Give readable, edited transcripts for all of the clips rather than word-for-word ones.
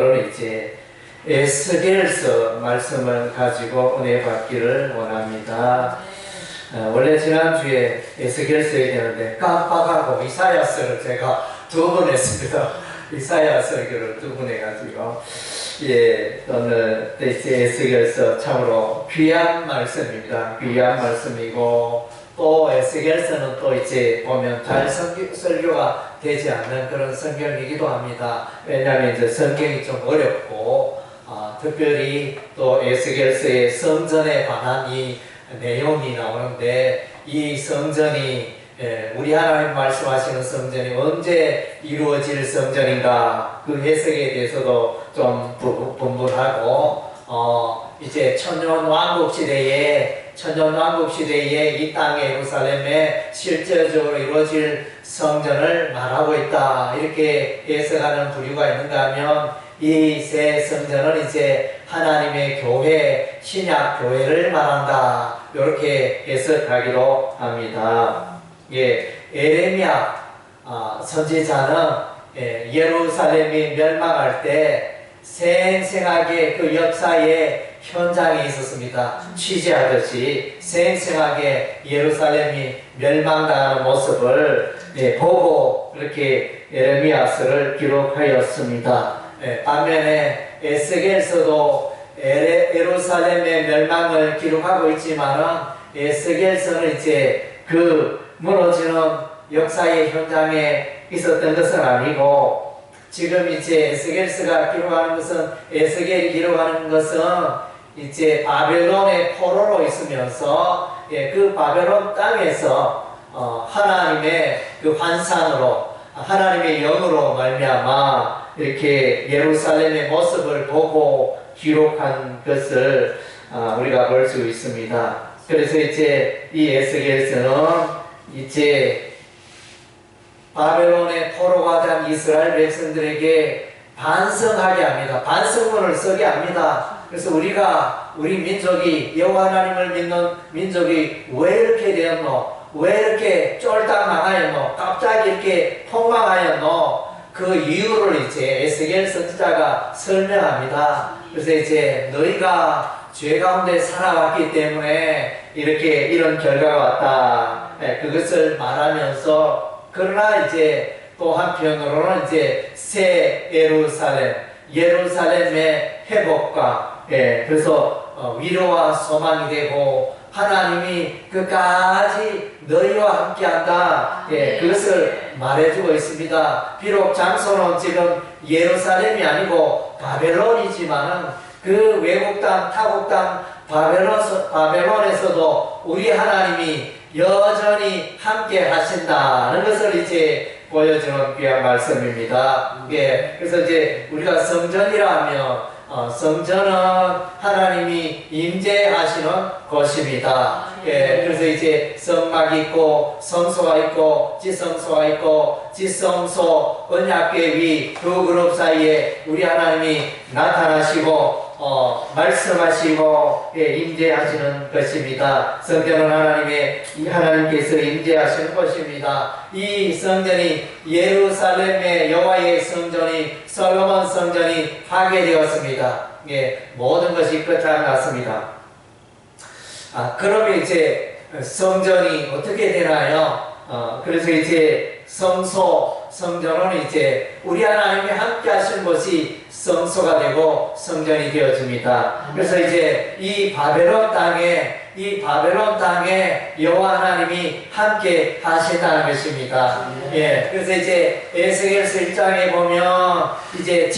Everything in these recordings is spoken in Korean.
오늘 이제 에스겔서 말씀을 가지고 은혜 받기를 원합니다. 원래 지난주에 에스겔서 얘기했는데 깜빡하고 이사야서를 제가 2번 했습니다. 이사야 설교를 2번 해가지고 오늘 이제 에스겔서 참으로 귀한 말씀입니다. 귀한 말씀이고 또 에스겔서는 또 이제 보면 잘 설교가 되지 않는 그런 성경이기도 합니다. 왜냐하면 이제 성경이 좀 어렵고 특별히 또 에스겔서의 성전에 관한 이 내용이 나오는데 이 성전이 우리 하나님 말씀하시는 성전이 언제 이루어질 성전인가 그 해석에 대해서도 좀 분분하고 이제 천년왕국 시대에 이 땅의 예루살렘에 실제적으로 이루어질 성전을 말하고 있다 이렇게 해석하는 부류가 있는가 하면 이 새 성전은 이제 하나님의 교회, 신약 교회를 말한다 이렇게 해석하기로 합니다. 에레미야 선지자는 예루살렘이 멸망할 때 생생하게 그 역사의 현장에 있었습니다. 취재하듯이 생생하게 예루살렘이 멸망당하는 모습을 보고 그렇게 에레미야서를 기록하였습니다. 반면에 에스겔서도 예루살렘의 멸망을 기록하고 있지만은 에스겔서는 이제 그 무너지는 역사의 현장에 있었던 것은 아니고 지금 이제 에스겔서가 기록하는 것은 에스겔이 기록하는 것은 이제 바벨론의 포로로 있으면서 그 바벨론 땅에서 하나님의 그 환상으로 하나님의 영으로 말미암아 이렇게 예루살렘의 모습을 보고 기록한 것을 우리가 볼 수 있습니다. 그래서 이제 이 에스겔서는 이제 바벨론의 포로가 된 이스라엘 백성들에게 반성하게 합니다. 반성문을 쓰게 합니다. 그래서 우리 민족이 여호와 하나님을 믿는 민족이 왜 이렇게 되었노? 왜 이렇게 쫄딱 망하였노? 갑자기 이렇게 폭망하였노? 그 이유를 이제 에스겔 선지자가 설명합니다. 그래서 이제 너희가 죄 가운데 살아왔기 때문에 이런 결과가 왔다. 그것을 말하면서 그러나 이제 또 한편으로는 이제 새 예루살렘의 회복과 그래서 위로와 소망이 되고 하나님이 끝까지 너희와 함께한다. 그것을 말해주고 있습니다. 비록 장소는 지금 예루살렘이 아니고 바벨론이지만은 그 외국 땅, 타국 땅 바벨론에서도 우리 하나님이 여전히 함께 하신다는 것을 이제 보여주는 귀한 말씀입니다. 그래서 이제 우리가 성전이라 하면 성전은 하나님이 임재하시는 곳입니다. 그래서 이제 성막이 있고 성소가 있고 지성소가 있고 지성소 언약궤 위 두 그룹 사이에 우리 하나님이 나타나시고 말씀하시고 임재하시는 것입니다. 성전은 하나님께서 임재하시는 것입니다. 이 성전이 예루살렘의 여호와의 성전이 솔로몬 성전이 파괴되었습니다. 모든 것이 끝장났습니다. 그러면 이제 성전이 어떻게 되나요? 그래서 이제 성전은 이제 우리 하나님이 함께 하신 것이 성소가 되고 성전이 되어집니다. 그래서 이제 이 바벨론 땅에 여호와 하나님이 함께 하신다는 것입니다. 그래서 이제 에스겔서 1장에 보면 이제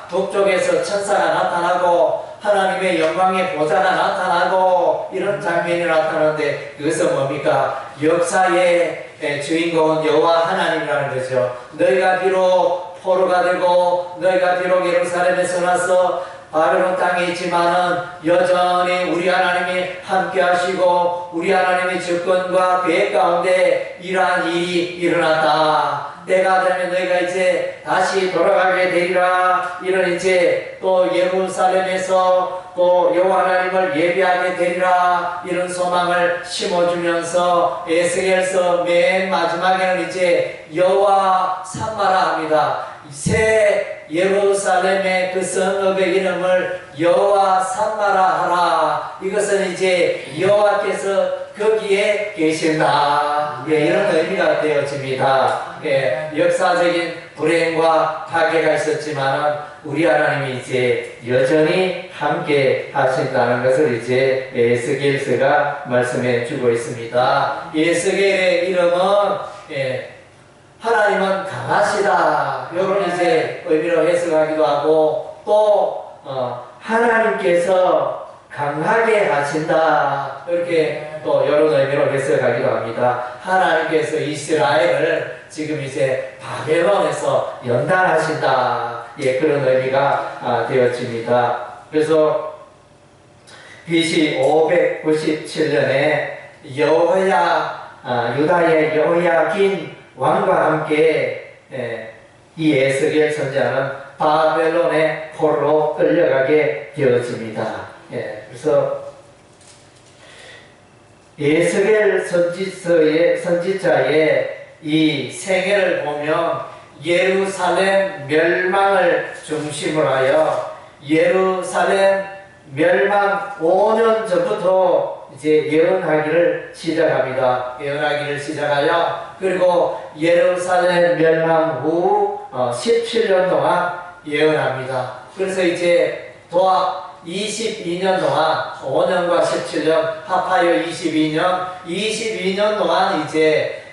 북쪽에서 천사가 나타나고 하나님의 영광의 보좌가 나타나고 이런 장면이 나타나는데 그것은 뭡니까? 역사의 주인공은 여호와 하나님이라는 거죠. 너희가 비록 포로가 되고 너희가 비록 예루살렘에서 나서 바벨론 땅에 있지만은 여전히 우리 하나님이 함께 하시고 우리 하나님의 주권과 계획 가운데 이러한 일이 일어났다. 때가 되면 너희가 이제 다시 돌아가게 되리라. 이런 이제 또 예루살렘에서 또 여호와 하나님을 예배하게 되리라. 이런 소망을 심어주면서 에스겔서 맨 마지막에는 이제 여호와 산마라 합니다. 새 예루살렘의 그 성읍의 이름을 여호와 산마라 하라. 이것은 이제 여호와께서 거기에 계신다. 예, 이런 의미가 되어집니다. 예, 역사적인 불행과 파괴가 있었지만은 우리 하나님이 이제 여전히 함께 하신다는 것을 이제 에스겔서가 말씀해 주고 있습니다. 에스겔의 이름은 하나님은 강하시다. 이런 이제 의미로 해석하기도 하고 또 하나님께서 강하게 하신다. 이렇게 또 이런 의미로 해석하기도 합니다. 하나님께서 이스라엘을 지금 이제 바벨론에서 연단하신다. 예, 그런 의미가 되어집니다. 그래서 BC 597년에 유다의 여호야긴 왕과 함께 이 에스겔 선지자는 바벨론의 포로로 끌려가게 되어집니다. 예, 그래서 에스겔 선지자의 이 생애를 보면 예루살렘 멸망을 중심으로 하여 예루살렘 멸망 5년 전부터 이제 예언하기를 시작합니다. 예언하기를 시작하여 그리고 예루살렘 멸망 후 17년 동안 예언합니다. 그래서 이제 도합 22년 동안 5년과 17년 합하여 22년 동안 이제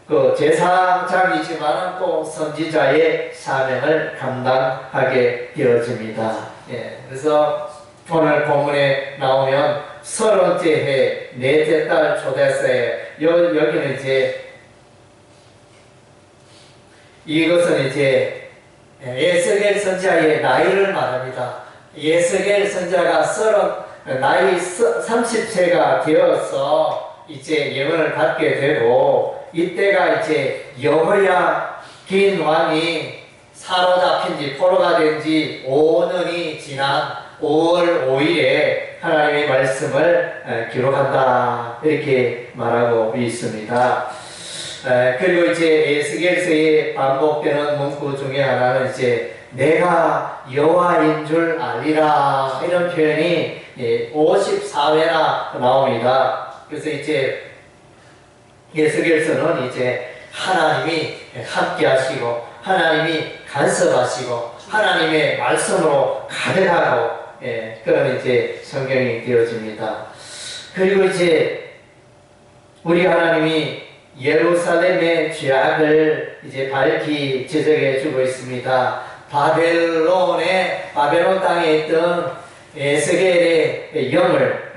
그 제사장이지만 또 선지자의 사명을 감당하게 되어집니다. 예, 그래서 오늘 본문에 나오면 30째 해 넷째 달 초대서에 여기는 이제 이것은 이제 에스겔 선지자의 나이를 말합니다. 에스겔 선지자가 나이 30세가 되어서 이제 예언을 받게 되고 이때가 이제 여호야긴 왕이 사로잡힌 지 포로가 된 지 5년이 지난 5월 5일에 하나님의 말씀을 기록한다. 이렇게 말하고 있습니다. 그리고 이제 에스겔서에 반복되는 문구 중에 하나는 이제 내가 여호와인 줄 알리라. 이런 표현이 54회나 나옵니다. 그래서 이제 에스겔서는 이제 하나님이 함께 하시고 하나님이 간섭하시고 하나님의 말씀으로 가득하고 그런 이제 성경이 되어집니다. 그리고 이제 우리 하나님이 예루살렘의 죄악을 이제 밝히 지적해 주고 있습니다. 바벨론 땅에 있던 에스겔의 영을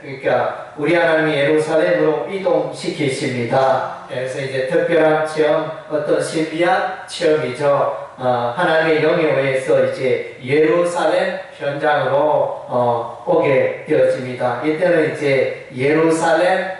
그러니까 우리 하나님이 예루살렘으로 이동시키십니다. 그래서 이제 특별한 체험, 어떤 신비한 체험이죠. 하나님의 영에 의해서 이제 예루살렘 현장으로 오게 되어집니다. 이때는 이제 예루살렘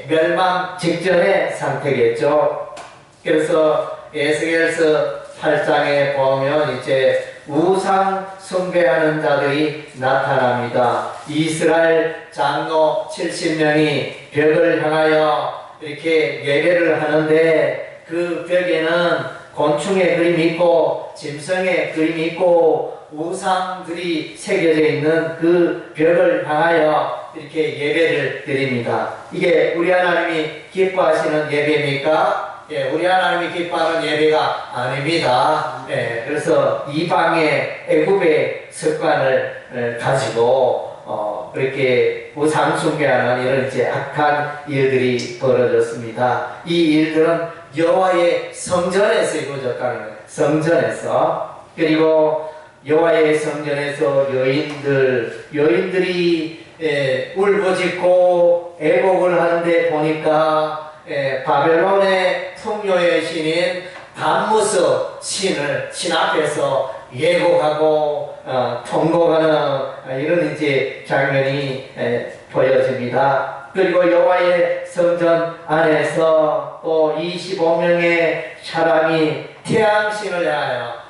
멸망 직전의 상태겠죠. 그래서 에스겔서 8장에 보면 이제 우상 숭배하는 자들이 나타납니다. 이스라엘 장로 70명이 벽을 향하여 이렇게 예배를 하는데 그 벽에는 곤충의 그림이 있고 짐승의 그림이 있고 우상들이 새겨져 있는 그 벽을 향하여 이렇게 예배를 드립니다. 이게 우리 하나님이 기뻐하시는 예배입니까? 예, 우리 하나님이 기뻐하는 예배가 아닙니다. 예, 그래서 이방의 애굽의 습관을 가지고 그렇게 우상 숭배하는 이런 이제 악한 일들이 벌어졌습니다. 이 일들은 여호와의 성전에서 이루어졌다는 거예요. 성전에서. 그리고 여호와의 성전에서 여인들이 울부짖고 애곡을 하는데 보니까 바벨론의 풍요의 신인 담무스 신 앞에서 예곡하고 통곡하는 이런 이제 장면이 보여집니다. 그리고 여호와의 성전 안에서 또 25명의 사람이 태양신을 향하여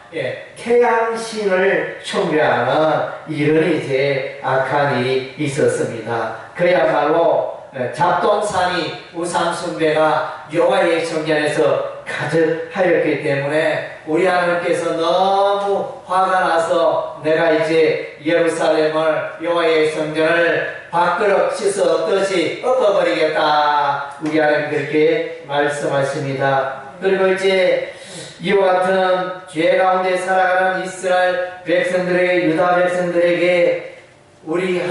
태양신을 숭배하는 이런 이제 악한 일이 있었습니다. 그야말로 잡동사니 우상숭배가 여호와의 성전에서 가득하였기 때문에 우리 하나님께서 너무 화가 나서 내가 이제 예루살렘을 여호와의 성전을 밥그릇 씻어없듯이 엎어버리겠다. 우리 하나님 그렇게 말씀하십니다. 그리고 이제 이와 같은 죄 가운데 살아가는 이스라엘 백성들에게, 유다 백성들에게 우리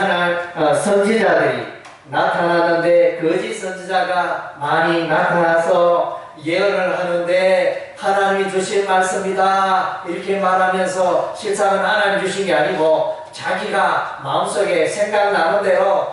선지자들이 나타나는데 거짓 선지자가 많이 나타나서 예언을 하는데 하나님이 주신 말씀이다 이렇게 말하면서 실상은 하나님 주신 게 아니고 자기가 마음속에 생각나는 대로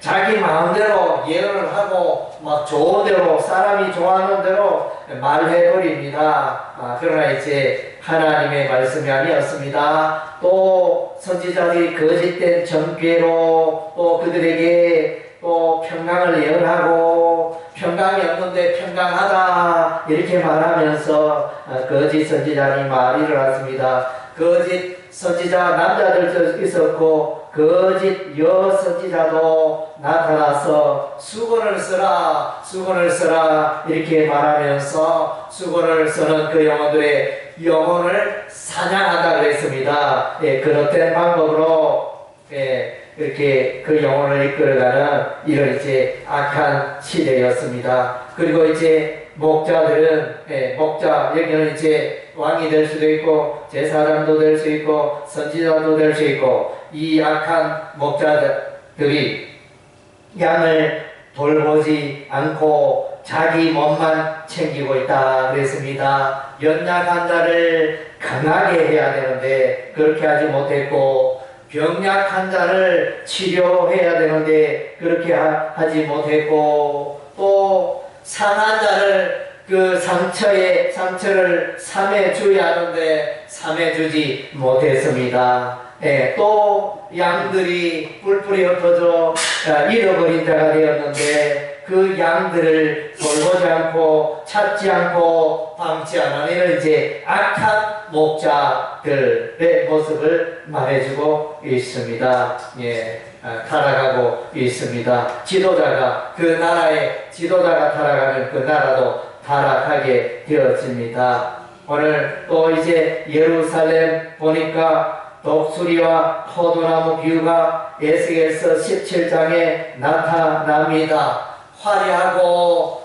자기 마음대로 예언을 하고 막 좋은 대로 사람이 좋아하는 대로 말해버립니다. 그러나 이제 하나님의 말씀이 아니었습니다. 또 선지자들이 거짓된 정죄로 또 그들에게 또 평강을 예언하고 평강이 없는데 평강하다 이렇게 말하면서 거짓 선지자니 말이 일어났습니다. 거짓 선지자 남자들도 있었고 거짓 여선지자도 나타나서 수건을 써라 이렇게 말하면서 수건을 쓰는 그 영혼들의 영혼을 사냥한다 그랬습니다. 그렇던 방법으로 이렇게 그 영혼을 이끌어가는 이런 이제 악한 시대였습니다. 그리고 이제 목자들은 목자 여기는 이제 왕이 될 수도 있고 제사장도 될 수 있고 선지자도 될 수 있고 이 악한 목자들이 양을 돌보지 않고 자기 몸만 챙기고 있다 그랬습니다. 연약한 자를 강하게 해야 되는데 그렇게 하지 못했고 병약한 자를 치료해야 되는데 그렇게 하지 못했고 또 상한 자를 그 상처를 삼해줘야 하는데 삼해주지 못했습니다. 또 양들이 뿔뿔이 흩어져 잃어버린 자가 되었는데 그 양들을 돌보지 않고 찾지 않고 방치하는 이런 이제 악한 목자들의 모습을 말해주고 있습니다. 타락하고 있습니다. 지도자가 그 나라의 지도자가 타락하면 그 나라도 타락하게 되어집니다. 오늘 또 이제 예루살렘 보니까 독수리와 포도나무 비유가 에스겔서 17장에 나타납니다. 화려하고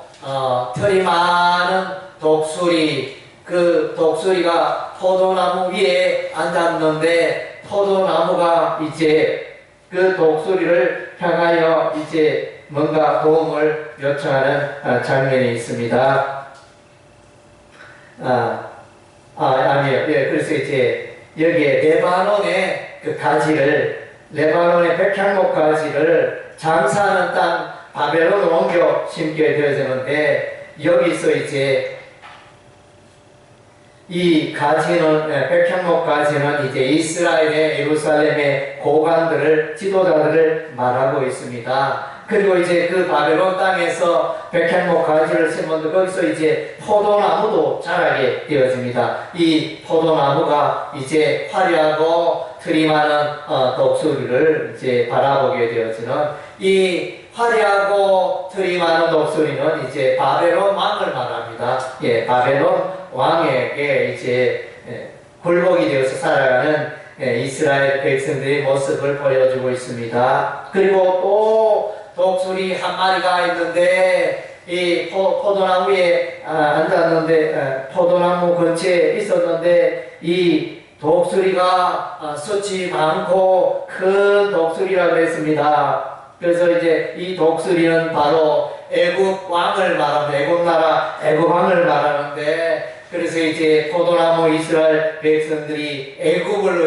털이 많은 독수리, 그 독수리가 포도나무 위에 앉았는데 포도나무가 이제 그 독수리를 향하여 이제 뭔가 도움을 요청하는 장면이 있습니다. 아니요. 그래서 이제 여기에 레바논의 그 가지를, 레바논의 백향목 가지를 장사하는 땅 바벨론으로 옮겨 심게 되어지는데 여기서 이제 이 가지는 백향목 가지는 이제 이스라엘의 예루살렘의 고관들을 지도자들을 말하고 있습니다. 그리고 이제 그 바벨론 땅에서 백향목 가지를 심었는데 거기서 이제 포도나무도 자라게 되어집니다. 이 포도나무가 이제 화려하고 틀이 많은 독수리를 이제 바라보게 되어지는 이 화려하고 틀이 많은 독수리는 이제 바벨론 왕을 말합니다. 바벨론 왕에게 이제 굴복이 되어서 살아가는 이스라엘 백성들의 모습을 보여주고 있습니다. 그리고 또 독수리 한 마리가 있는데 이 포도나무에 앉았는데 포도나무 근처에 있었는데 이 독수리가 수치 많고 큰 독수리라 그랬습니다. 그래서 이제 이 독수리는 바로 애굽 왕을 말하는 애굽 나라 애굽 왕을 말하는데 그래서 이제 포도나무 이스라엘 백성들이 애굽을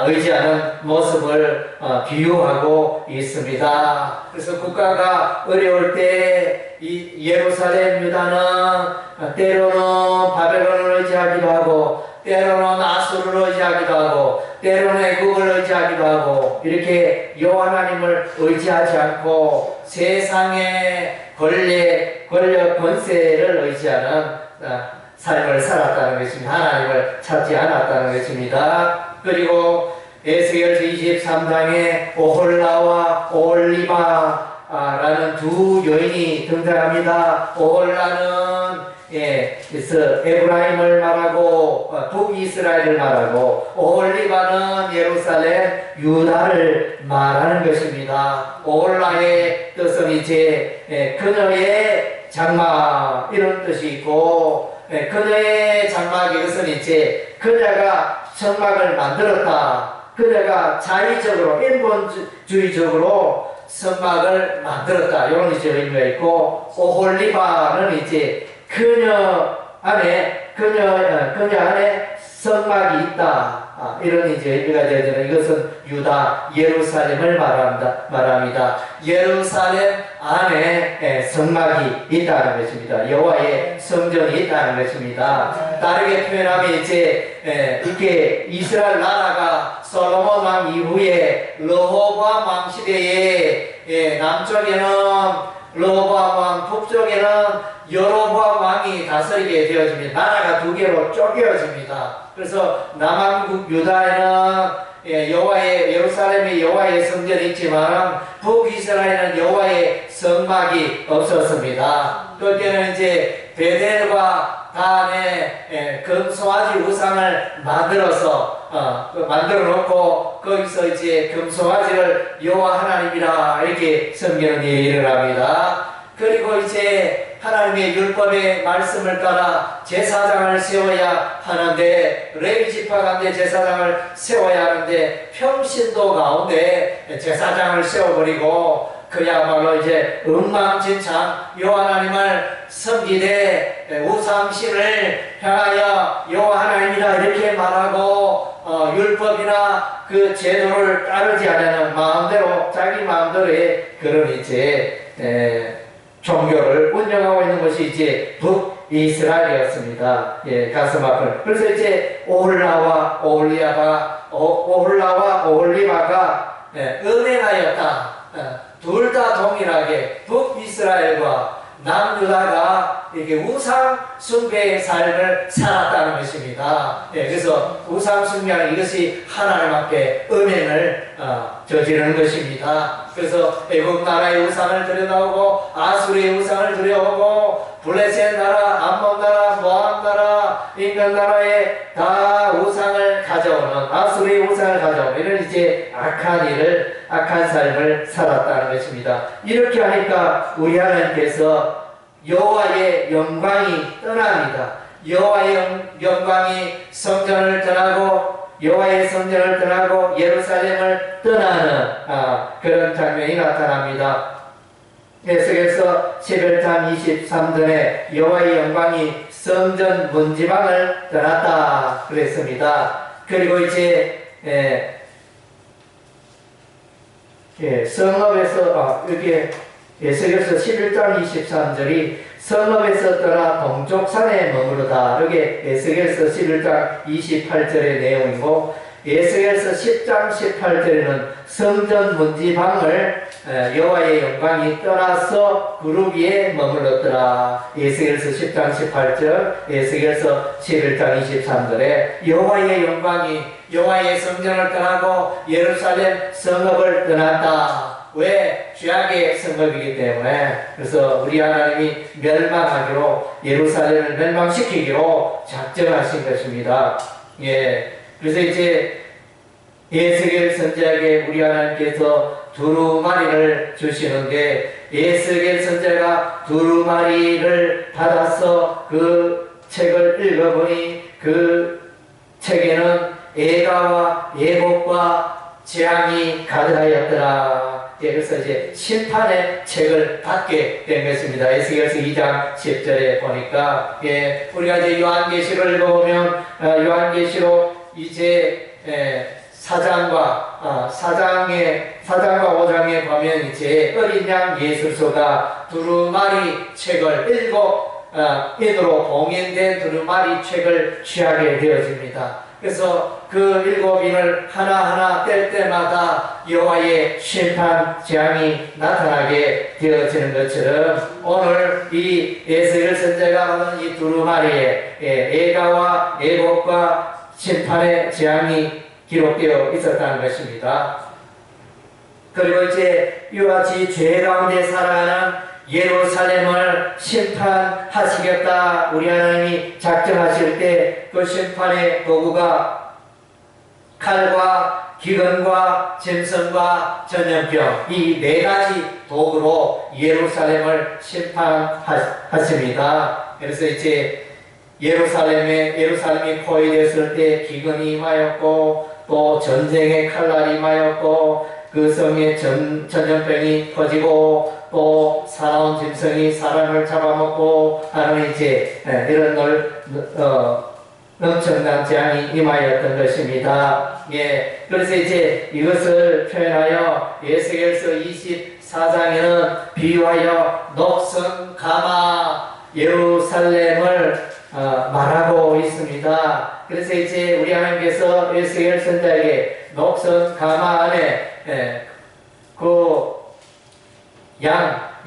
의지하는 모습을 비유하고 있습니다. 그래서 국가가 어려울 때 이 예루살렘 유다는 때로는 바벨론을 의지하기도 하고 때로는 아수르를 의지하기도 하고 때로는 애굽을 의지하기도 하고 이렇게 여호와 하나님을 의지하지 않고 세상의 권력 권세를 의지하는 삶을 살았다는 것입니다. 하나님을 찾지 않았다는 것입니다. 그리고 에스겔서 23장에 오홀라와 오홀리바라는 두 여인이 등장합니다. 오홀라는 그래서 에브라임을 말하고 북이스라엘을 말하고 오홀리바는 예루살렘 유다를 말하는 것입니다. 오홀라의 뜻은 이제 그녀의 장막 이런 뜻이 있고, 그녀의 장막 이것은 이제 그녀가 성막을 만들었다. 그녀가 자의적으로 인본주의적으로 성막을 만들었다. 이런 이제 의미가 있고, 오홀리바는 이제 그녀 안에 성막이 있다. 이런 이제 의미가 되어지는, 이것은 유다 예루살렘을 말합니다. 예루살렘 안에 성막이 있다는 것입니다. 여호와의 성전이 있다는 것입니다. 다르게 표현하면 이제 이렇게 이스라엘 나라가 솔로몬 왕 이후에 르호보암 왕 시대에 남쪽에는 르호보암 왕, 북쪽에는 여로보암 왕이 다스리게 되어집니다. 나라가 두 개로 쪼개어집니다. 그래서 남한국 유다에는 여호와의 예루살렘에 여호와의 성전이 있지만 북이스라엘은 여호와의 성막이 없었습니다. 그때는 이제 베델과 단에 금송아지 우상을 만들어 놓고 거기서 이제 금송아지를 여호와 하나님이라 이렇게 섬기는 일을 합니다. 그리고 이제 하나님의 율법의 말씀을 따라 제사장을 세워야 하는데, 레위 지파 가운데 제사장을 세워야 하는데 평신도 가운데 제사장을 세워버리고 그야말로 이제 엉망진창 여호와 하나님을 섬기되 우상신을 향하여 여호와 하나님이라 이렇게 말하고 율법이나 그 제도를 따르지 않는 마음대로 자기 마음대로의 그런 이제 종교를 운영하고 있는 것이 이제 북이스라엘이었습니다. 가슴 아픈. 그래서 이제 오홀라와 오홀리바가 은행하였다. 둘 다 동일하게 북이스라엘과 남유다가 이렇게 우상 숭배의 삶을 살았다는 것입니다. 그래서 우상 숭배는 이것이 하나님 앞에 음행을 저지르는 것입니다. 그래서 애국 나라의 우상을 들여다오고 아수르의 우상을 들여오고 블레셋 나라, 암몬 나라, 모압 나라, 인간 나라에 다 우상을 가져오는, 아수르의 우상을 가져오는 이런 이제 악한 삶을 살았다는 것입니다. 이렇게 하니까 우리 하나님께서 여호와의 영광이 떠납니다. 여호와의 영광이 성전을 떠나고 여호와의 성전을 떠나고 예루살렘을 떠나는 그런 장면이 나타납니다. 에스겔서 11장 23절에 여호와의 영광이 성전 문지방을 떠났다 그랬습니다. 그리고 이제 성읍에서 여기 에스겔서 11장 23절이 성읍에서 떠나 동쪽 산에 머무르다. 여기 에스겔서 11장 28절의 내용이고, 에스겔서 10장 18절에는 성전 문지방을 여호와의 영광이 떠나서 구름 위에 머물렀더라. 에스겔서 10장 18절, 에스겔서 11장 23절에 여호와의 영광이 여호와의 성전을 떠나고 예루살렘 성읍을 떠났다. 왜? 죄악의 성읍이기 때문에. 그래서 우리 하나님이 멸망하기로, 예루살렘을 멸망시키기로 작정하신 것입니다. 그래서 이제 에스겔 선지자에게 우리 하나님께서 두루마리를 주시는데, 에스겔 선지자가 두루마리를 받아서 그 책을 읽어보니 그 책에는 애가와 애곡과 재앙이 가득하였더라. 그래서 이제 심판의 책을 받게 된 것입니다. 에스겔서 2장 10절에 보니까, 우리가 이제 요한계시록을 읽어보면, 요한계시록 이제 4장과 5장에 보면 이제 어린 양 예술소가 두루마리 책을 인으로 봉인된 두루마리 책을 취하게 되어집니다. 그래서 그 7인을 하나하나 뗄 때마다 여호와의 심판 재앙이 나타나게 되어지는 것처럼, 오늘 이 에스겔 선지자가 하는 이 두루마리에 애가와 애곡과 심판의 재앙이 기록되어 있었다는 것입니다. 그리고 이제 이와 같이 죄 가운데 살아가는 예루살렘을 심판하시겠다 우리 하나님이 작정하실 때 그 심판의 도구가 칼과 기근과 짐승과 전염병 이 네 가지 도구로 예루살렘을 심판하십니다. 그래서 이제 예루살렘이 포위되었을 때 기근이 임하였고 또 전쟁의 칼날이 임하였고 그 성에 전염병이 퍼지고 또 사나운 짐승이 사람을 잡아먹고 하는 이제 이런 엄청난 재앙이 임하였던 것입니다. 예, 그래서 이제 이것을 표현하여 에스겔서 24장에는 비유하여 녹슨 가마 예루살렘을 말하고 있습니다. 그래서 이제 우리 하나님께서 에스겔 선자에게 녹슨 가마 안에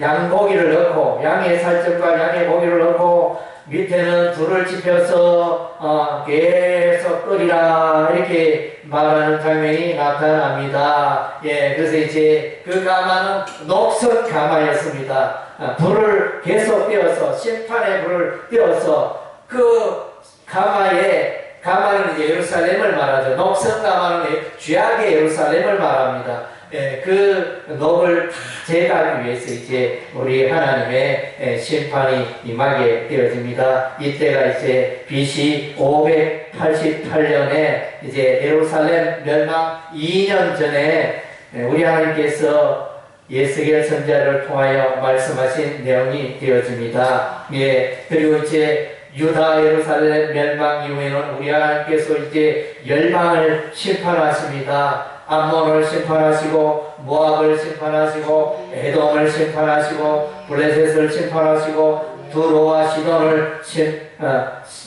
양고기를 넣고 양의 살점과 양의 고기를 넣고 밑에는 불을 지펴서 계속 끓이라 이렇게 말하는 장면이 나타납니다. 예, 그래서 이제 그 가마는 녹슨 가마였습니다. 불을 계속 띄워서 심판의 불을 띄워서 그 가마는 이제 예루살렘을 말하죠. 녹슨 가마는 죄악의 예루살렘을 말합니다. 예, 그 녹을 다 제거하기 위해서 이제 우리 하나님의 심판이 임하게 되어집니다. 이때가 이제 BC 588년에 이제 예루살렘 멸망 2년 전에 우리 하나님께서 에스겔 선지자를 통하여 말씀하신 내용이 되어집니다. 예, 그리고 이제 유다 예루살렘 멸망 이후에는 우리 하나님께서 이제 열방을 심판하십니다. 암몬을 심판하시고 모압을 심판하시고 에돔을 심판하시고 블레셋을 심판하시고 두로와 시돈을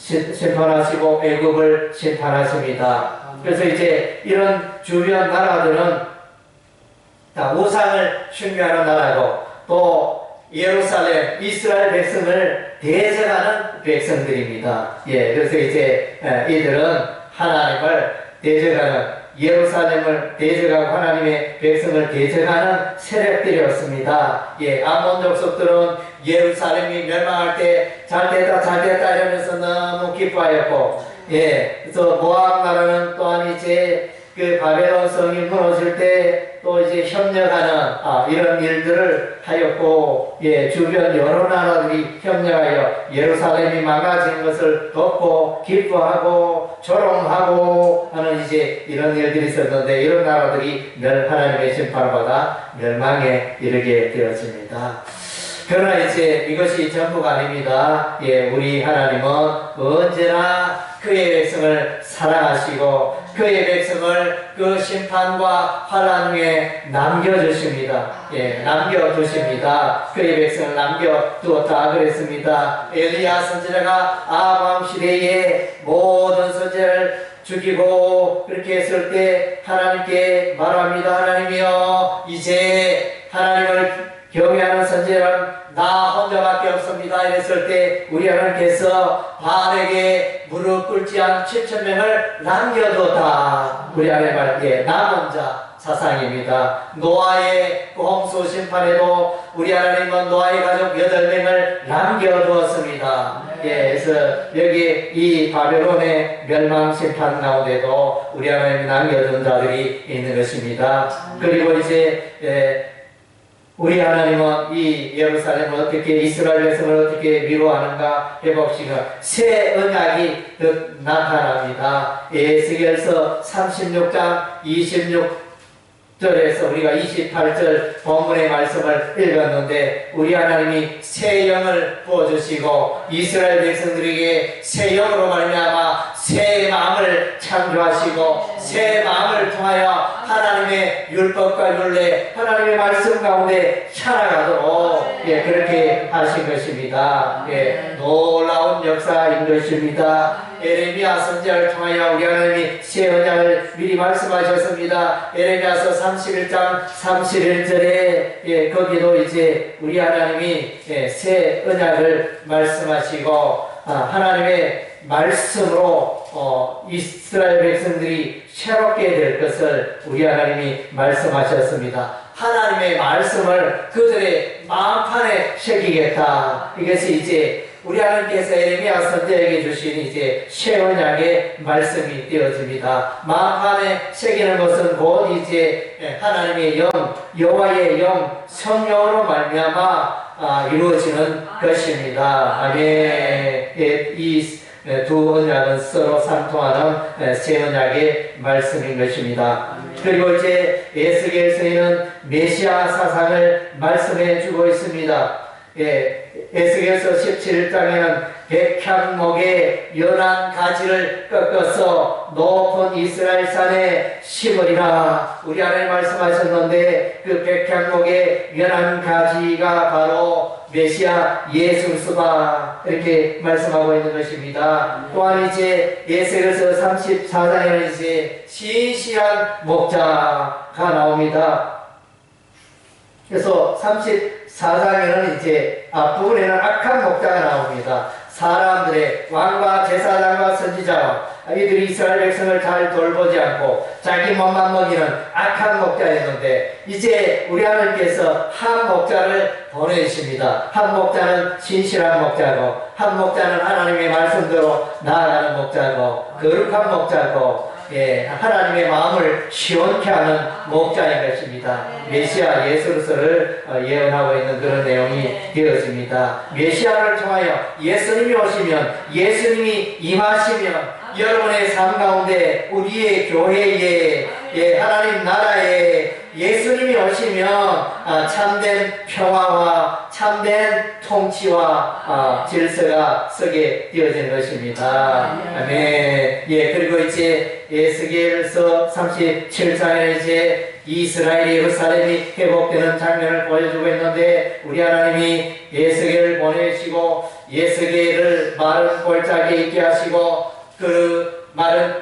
심판하시고 애굽을 심판하십니다. 그래서 이제 이런 주변 나라들은 다 우상을 숭배하는 나라고 또 예루살렘 이스라엘 백성을 대적하는 백성들입니다. 예, 그래서 이제 이들은 하나님을 대적하는 예루살렘을 대적하고 하나님의 백성을 대적하는 세력들이었습니다. 예, 암몬 족속들은 예루살렘이 멸망할 때 잘됐다 이러면서 너무 기뻐하였고, 예, 그래서 모압 나라는 또한 이제 그 바벨론 성이 무너질 때 또 이제 협력하는 이런 일들을 하였고, 예, 주변 여러 나라들이 협력하여 예루살렘이 망가진 것을 덮고 기뻐하고 조롱하고 하는 이제 이런 일들이 있었는데 이런 나라들이 하나님의 심판을 받아 멸망에 이르게 되었습니다. 그러나 이제 이것이 전부가 아닙니다. 예, 우리 하나님은 언제나 그의 백성을 사랑하시고 그의 백성을 그 심판과 환난 후에 남겨주십니다. 예, 남겨두십니다. 그의 백성을 남겨두었다 그랬습니다. 엘리야 선지자가 아밤 시대에 모든 선지자를 죽이고 그렇게 했을 때 하나님께 말합니다. 하나님이여 이제 하나님을 경외하는 선지자는 나 혼자밖에 없습니다. 이랬을 때 우리 하나님께서 바알에게 무릎 꿇지 않은 7,000명을 남겨뒀다. 우리 하나님 할때 나 혼자 사상입니다. 노아의 홍수 심판에도 우리 하나님은 노아의 가족 8명을 남겨두었습니다. 예, 그래서 여기 이 바벨론의 멸망 심판 가운데도 우리 하나님이 남겨둔 자들이 있는 것입니다. 그리고 이제 우리 하나님은 이 예루살렘을 어떻게 이스라엘 백성을 어떻게 위로하는가 해봅시다. 새 언약이 나타납니다. 에스겔서 36장 26절에서 우리가 28절 본문의 말씀을 읽었는데 우리 하나님이 새 영을 부어주시고 이스라엘 백성들에게 새 영으로 말미암아 새 마음을 창조하시고 새 마음을 통하여 하나님의 율법과 율례 하나님의 말씀 가운데 살아가도록 예, 그렇게 하신 것입니다. 예, 놀라운 역사인 것입니다. 에레미야 선지자를 통하여 우리 하나님이 새 언약을 미리 말씀하셨습니다. 에레미야서 31장 31절에 예, 거기도 이제 우리 하나님이 새 언약을 말씀하시고 하나님의 말씀으로 이스라엘 백성들이 새롭게 될 것을 우리 하나님이 말씀하셨습니다. 하나님의 말씀을 그들의 마음판에 새기겠다. 이것이 이제 우리 하나님께서 에레미야 선지자에게 주신 이제 새 언약의 말씀이 되어집니다. 마음판에 새기는 것은 곧 이제 하나님의 영, 여호와의 영, 성령으로 말미암아 이루어지는 것입니다. 아멘. 이 두 언약은 서로 상통하는 새 언약의 말씀인 것입니다. 그리고 이제 에스겔서에는 메시아 사상을 말씀해 주고 있습니다. 에스겔서 17장에는 백향목의 연한 가지를 꺾어서 높은 이스라엘 산에 심으리라. 우리 하나님 말씀하셨는데 그 백향목의 연한 가지가 바로 메시아 예수 그리스도다. 이렇게 말씀하고 있는 것입니다. 또한 이제 에스겔서 34장에는 이제 신실한 목자가 나옵니다. 그래서 34장에는 이제 앞부분에는 악한 목자가 나옵니다. 사람들의 왕과 제사장과 선지자와 이들이 이스라엘 백성을 잘 돌보지 않고 자기 몸만 먹이는 악한 목자였는데 이제 우리 하나님께서 한 목자를 보내주십니다. 한 목자는 신실한 목자고 한 목자는 하나님의 말씀대로 나아가는 목자고 거룩한 목자고 하나님의 마음을 시원케 하는 목자인 것입니다. 메시아 예수 그리스도를 예언하고 있는 그런 내용이 되어집니다. 메시아를 통하여 예수님이 오시면 예수님이 임하시면 여러분의 삶 가운데 우리의 교회에 하나님 나라에 예수님이 오시면 참된 평화와 참된 통치와 질서가 서게 되어진 것입니다. 아멘. 그리고 이제 에스겔서 37장에 이제 이스라엘 예루살렘이 회복되는 장면을 보여주고 있는데 우리 하나님이 에스겔을 보내시고 에스겔을 마른 골짜기에 있게 하시고 그 마른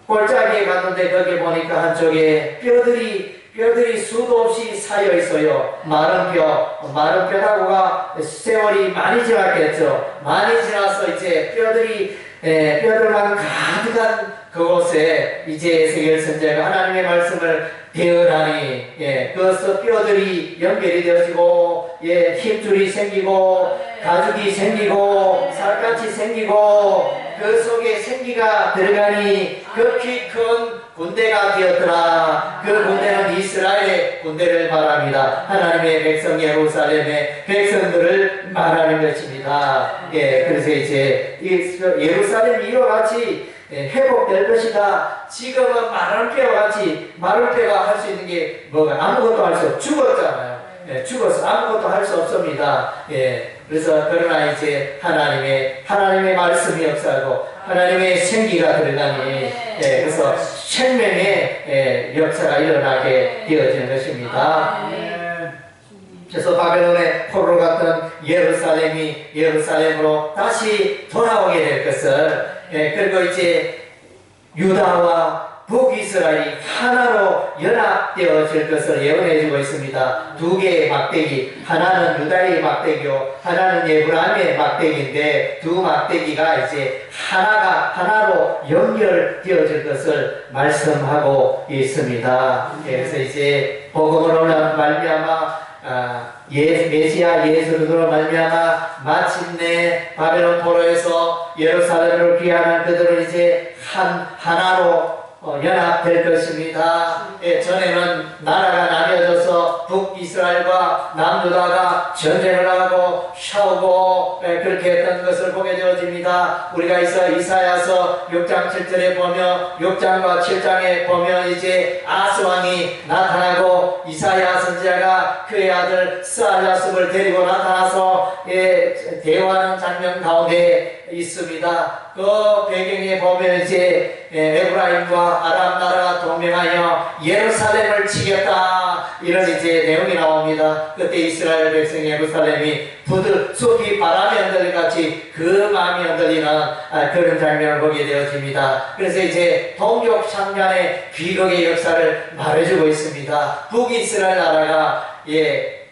골짜기에 갔는데 거기 보니까 한쪽에 뼈들이 수도 없이 쌓여 있어요. 마른 뼈다구가 세월이 많이 지났겠죠. 많이 지나서 이제 뼈들만 가득한 그곳에 이제 에스겔 선지자가 하나님의 말씀을 대언하니 그것서 뼈들이 연결이 되어지고 힘줄이 생기고 가죽이 생기고 살갗이 생기고 그 속에 생기가 들어가니 극히 큰 군대가 되었더라. 그 군대는 이스라엘의 군대를 말합니다. 하나님의 백성 예루살렘의 백성들을 말하는 것입니다. 그래서 이제 예루살렘이 이와 같이 회복될 것이다. 지금은 마른 뼈와 같이 마른 뼈가 할 수 있는 게 뭐가 아무것도 할 수 없어. 죽었잖아요. 죽어서 아무것도 할 수 없습니다. 그래서 그러나 이제 하나님의 말씀이 역사하고 하나님의 생기가 들어가니 그래서 생명의 역사가 일어나게 되어지는 것입니다. 그래서 바벨론의 포로로 갔던 예루살렘으로 다시 돌아오게 될 것을 그리고 이제 유다와 북이스라엘이 하나로 연합되어질 것을 예언해주고 있습니다. 두 개의 막대기, 하나는 유다의 막대기요, 하나는 에브라임의 막대기인데 두 막대기가 이제 하나로 연결되어질 것을 말씀하고 있습니다. 그래서 이제 복음으로 말미암아 메시아 예수 그리스도로 말미암아 마침내 바벨론 포로에서 예루살렘으로 귀환한 그들은 이제 하나로 연합될 것입니다. 전에는 나라가 나뉘어져서 북이스라엘과 남유다가 전쟁을 하고 싸우고 그렇게 했던 것을 보게 되어집니다. 우리가 이사야서 6장 7절에 보며 6장과 7장에 보면 이제 아스왕이 나타나고 이사야 선지자가 그의 아들 스알랴습을 데리고 나타나서 대화하는 장면 가운데 있습니다. 그 배경에 보면 이제 에브라임과 아람 나라가 동맹하여 예루살렘을 치겠다 이런 이제 내용이 나옵니다. 그때 이스라엘 백성 예루살렘이 숲이 바람에 흔들린 같이 그 마음이 흔들리는 그런 장면을 보게 되어집니다. 그래서 이제 동족 창간의 귀국의 역사를 말해주고 있습니다. 북이스라엘 나라가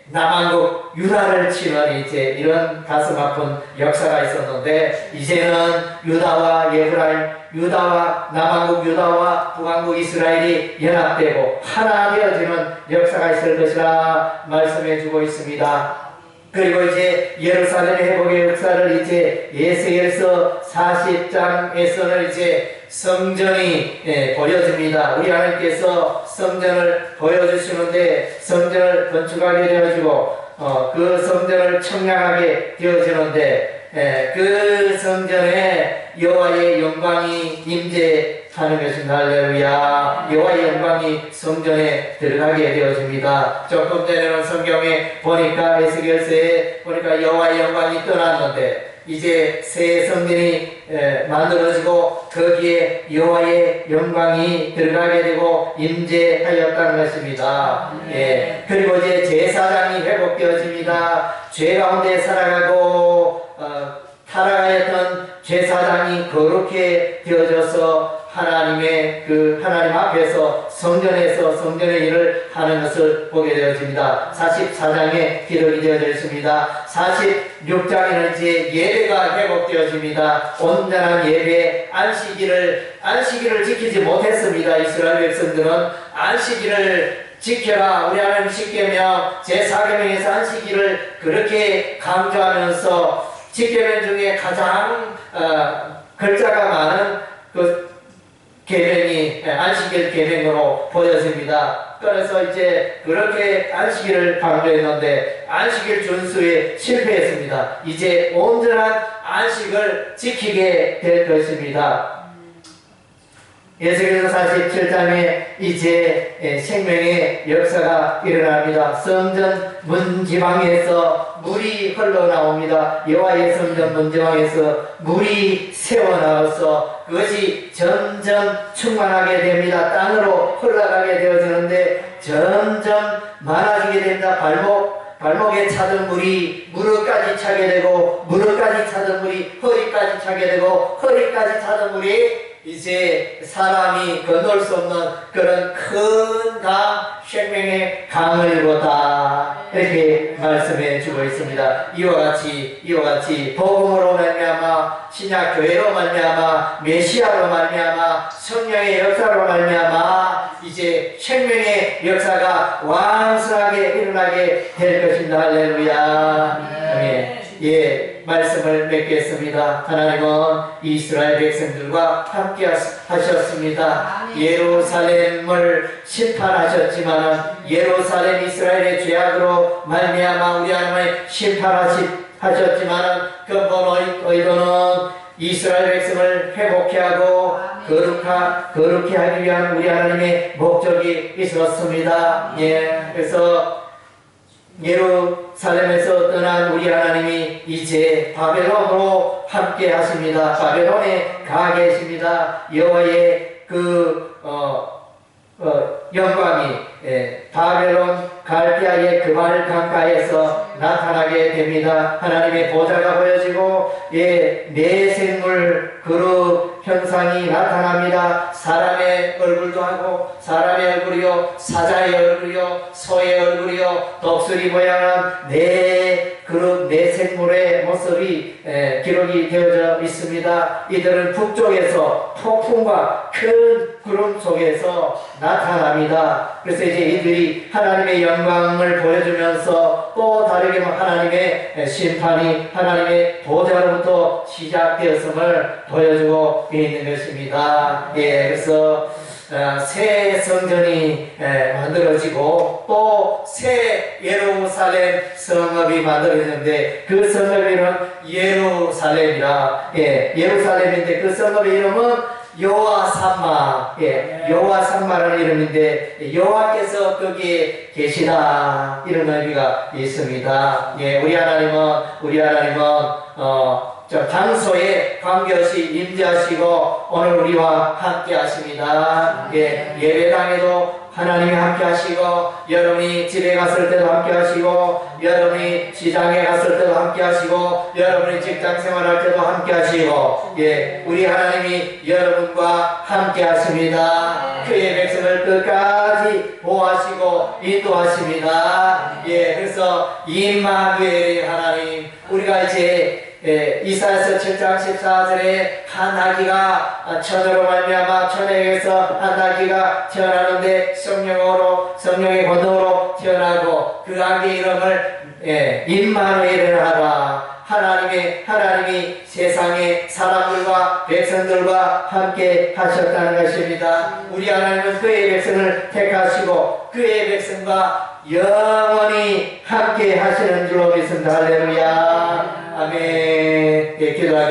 남한국 유다를 치는 이제 이런 가슴 아픈 역사가 있었는데, 이제는 유다와 에브라임, 유다와 남한국 유다와 북한국 이스라엘이 연합되고 하나 되어지는 역사가 있을 것이라 말씀해 주고 있습니다. 그리고 이제 예루살렘 회복의 역사를 이제 에스겔서 40장에서는 이제 성전이 보여집니다. 우리 하나님께서 성전을 보여주시는데, 성전을 건축하게 되어지고 그 성전을 청량하게 되어지는데, 그 성전에 여호와의 영광이 임재하는 것입니다. 할렐루야. 여호와의 영광이 성전에 들어가게 되어집니다. 조금 전에는 성경에 보니까, 에스겔서에 보니까 여호와의 영광이 떠났는데, 이제 새 성전이 만들어지고 거기에 여호와의 영광이 들어가게 되고 임재하였다는 것입니다. 예. 그리고 이제 제사장이 회복되어집니다. 죄 가운데 살아가고 타락하였던 제사장이 거룩해 되어져서 하나님의 하나님 앞에서 성전에서 성전의 일을 하는 것을 보게 되어집니다. 44장에 기록이 되어져 있습니다. 46장에는 이제 예배가 회복되어집니다. 온전한 예배, 안식일을 지키지 못했습니다. 이스라엘 백성들은 안식일을 지켜라, 우리 하나님 10계명 제4계명에서 안식일을 그렇게 강조하면서 10계명 중에 가장 글자가 많은 그 계명이 안식일 계명으로 보여집니다. 그래서 이제 그렇게 안식일을 강조했는데 안식일 준수에 실패했습니다. 이제 온전한 안식을 지키게 될 것입니다. 에스겔서 47장에 이제 생명의 역사가 일어납니다. 성전 문지방에서 물이 흘러나옵니다. 여호와의 성전 문지방에서 물이 새어나와서 그것이 점점 충만하게 됩니다. 땅으로 흘러가게 되어지는데 점점 많아지게 됩니다. 발목에 차던 물이 무릎까지 차게 되고, 무릎까지 차던 물이 허리까지 차게 되고, 허리까지 차던 물이 이제 사람이 건널 수 없는 그런 큰 강, 생명의 강을 이루었다, 이렇게 말씀해 주고 있습니다. 이와 같이 복음으로 말미암아, 신약 교회로 말미암아, 메시아로 말미암아, 성령의 역사로 말미암아 이제 생명의 역사가 왕성하게 일어나게 될 것입니다. 할렐루야. 아멘. 예, 말씀을 맺겠습니다. 하나님은 이스라엘 백성들과 함께 하셨습니다. 예루살렘을 심판하셨지만, 예루살렘 이스라엘의 죄악으로 말미암아 우리 하나님을 심판하셨지만, 근본 의도는 이스라엘 백성을 회복케 하고 거룩케 하기 위한 우리 하나님의 목적이 있었습니다. 예, 그래서 예루살렘에서 떠난 우리 하나님이 이제 바벨론으로 함께 하십니다. 바벨론에 가 계십니다. 여호와의 영광이 바벨론 갈대아의 그발 강가에서 나타나게 됩니다. 하나님의 보좌가 보여지고 내 생물 그룹 현상이 나타납니다. 사람의 얼굴도 하고, 사람의 얼굴이요, 사자의 얼굴이요, 소의 얼굴이요, 독수리 모양은 내 그룹 내 생물의 모습이 기록이 되어져 있습니다. 이들은 북쪽에서 폭풍과 큰 구름 속에서 나타납니다. 그래서 이제 이들이 하나님의 영광을 보여주면서 또 다르게 하나님의 심판이 하나님의 보좌로부터 시작되었음을 보여주고 있는 것입니다. 예, 그래서 새 성전이 만들어지고 또 새 예루살렘 성읍이 만들어지는데, 그 성읍 이름은 예루살렘이라, 예루살렘인데 그 성읍의 이름은 여호와 삼마, 여호와 삼마라는 이름인데 여호와께서 거기에 계시다, 이런 의미가 있습니다. 우리 하나님은 장소에 관계없이 임재하시고 오늘 우리와 함께 하십니다. 예배당에도 하나님이 함께 하시고, 여러분이 집에 갔을 때도 함께 하시고, 여러분이 시장에 갔을 때도 함께 하시고, 여러분이 직장 생활할 때도 함께 하시고, 우리 하나님이 여러분과 함께 하십니다. 그의 백성을 끝까지 끝까지 보호하시고 인도하십니다. 예, 그래서 임마누엘의 하나님, 우리가 이제 이사야서 7장 14절에 한 아기가 처녀로 말미암아 처녀에게서 한 아기가 태어나는데 성령의 권능으로 태어나고 그 아기의 이름을 임마누엘을 하라. 하나님이 세상의 사람들과 백성들과 함께 하셨다는 것입니다. 우리 하나님은 그의 백성을 택하시고 그의 백성과 영원히 함께 하시는 줄로 믿습니다. 할렐루야. 아멘. 예, 기도하겠습니다.